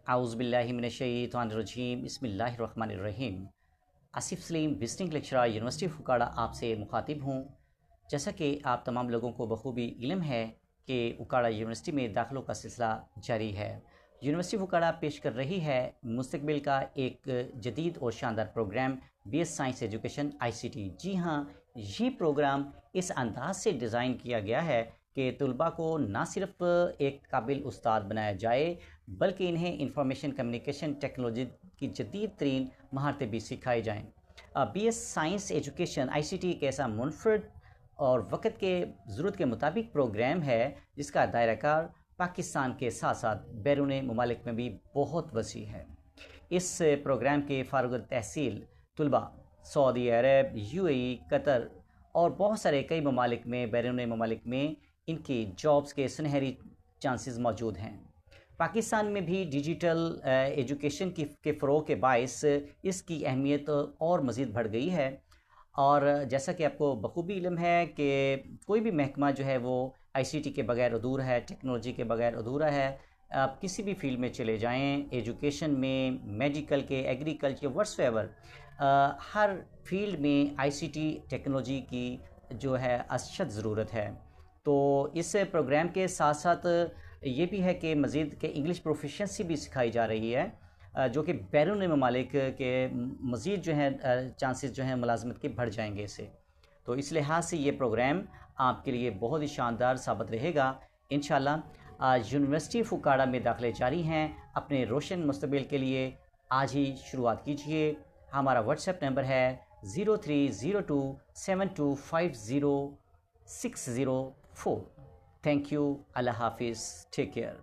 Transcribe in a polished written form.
اعوذ باللہ من الشیطان الرجیم، بسم اللہ الرحمن الرحیم۔ آصف سلیم وزٹنگ لیکچرر یونیورسٹی فکاڑا آپ سے مخاطب ہوں۔ جیسا کہ آپ تمام لوگوں کو بخوبی علم ہے کہ اکاڑا یونیورسٹی میں داخلوں کا سلسلہ جاری ہے۔ یونیورسٹی فکاڑا پیش کر رہی ہے مستقبل کا ایک جدید اور شاندار programme B S science education ICT۔ جی ہاں، یہ پروگرام اس انداز سے ڈیزائن کیا گیا ہے کہ طلباء کو نہ صرف ایک قابل استاد بنایا جائے بلکہ انہیں انفارمیشن کمیونیکیشن ٹیکنالوجی کی جدید ترین مہارتیں بھی سکھائی جائیں۔ Be S science education ICT ایک ایسا منفرد اور وقت کے ضرورت کے مطابق پروگرام ہے جس کا دائرہ کار پاکستان کے ساتھ ساتھ بیرون ممالک میں بھی بہت وسیع ہے۔ اس پروگرام کے فارغ التحصیل طلباء سعودی عرب، UAE، قطر اور بہت سارے کئی ممالک میں بیرون ممالک میں ان کی جابز کے سنہری چانسز موجود ہیں۔ پاکستان میں بھی ڈیجیٹل ایجوکیشن کے فروغ کے باعث اس کی اہمیت اور مزید بڑھ گئی ہے، اور جیسا کہ آپ کو بخوبی علم ہے کہ کوئی بھی محکمہ جو ہے وہ ICT کے بغیر ادھورا ہے، ٹیکنالوجی کے بغیر ادھورا ہے۔ آپ کسی بھی فیلڈ میں چلے جائیں، ایجوکیشن میں، میڈیکل کے، ایگریکلچر، وٹس ایور، ہر فیلڈ میں ICT ٹیکنالوجی کی جو ہے اشد ضرورت ہے۔ تو اس پروگرام کے ساتھ ساتھ یہ بھی ہے کہ مزید کہ انگلش پروفیشنسی بھی سکھائی جا رہی ہے، جو کہ بیرون ممالک کے مزید جو ہے چانسز جو ہیں ملازمت کے بڑھ جائیں گے اس سے۔ تو اس لحاظ سے یہ پروگرام آپ کے لیے بہت ہی شاندار ثابت رہے گا انشاءاللہ۔ یونیورسٹی فکاڑا میں داخلے جاری ہیں، اپنے روشن مستقبل کے لیے آج ہی شروعات کیجیے۔ ہمارا واٹس ایپ نمبر ہے 03027250 604۔ تھینک یو، اللہ حافظ، ٹیک کیئر۔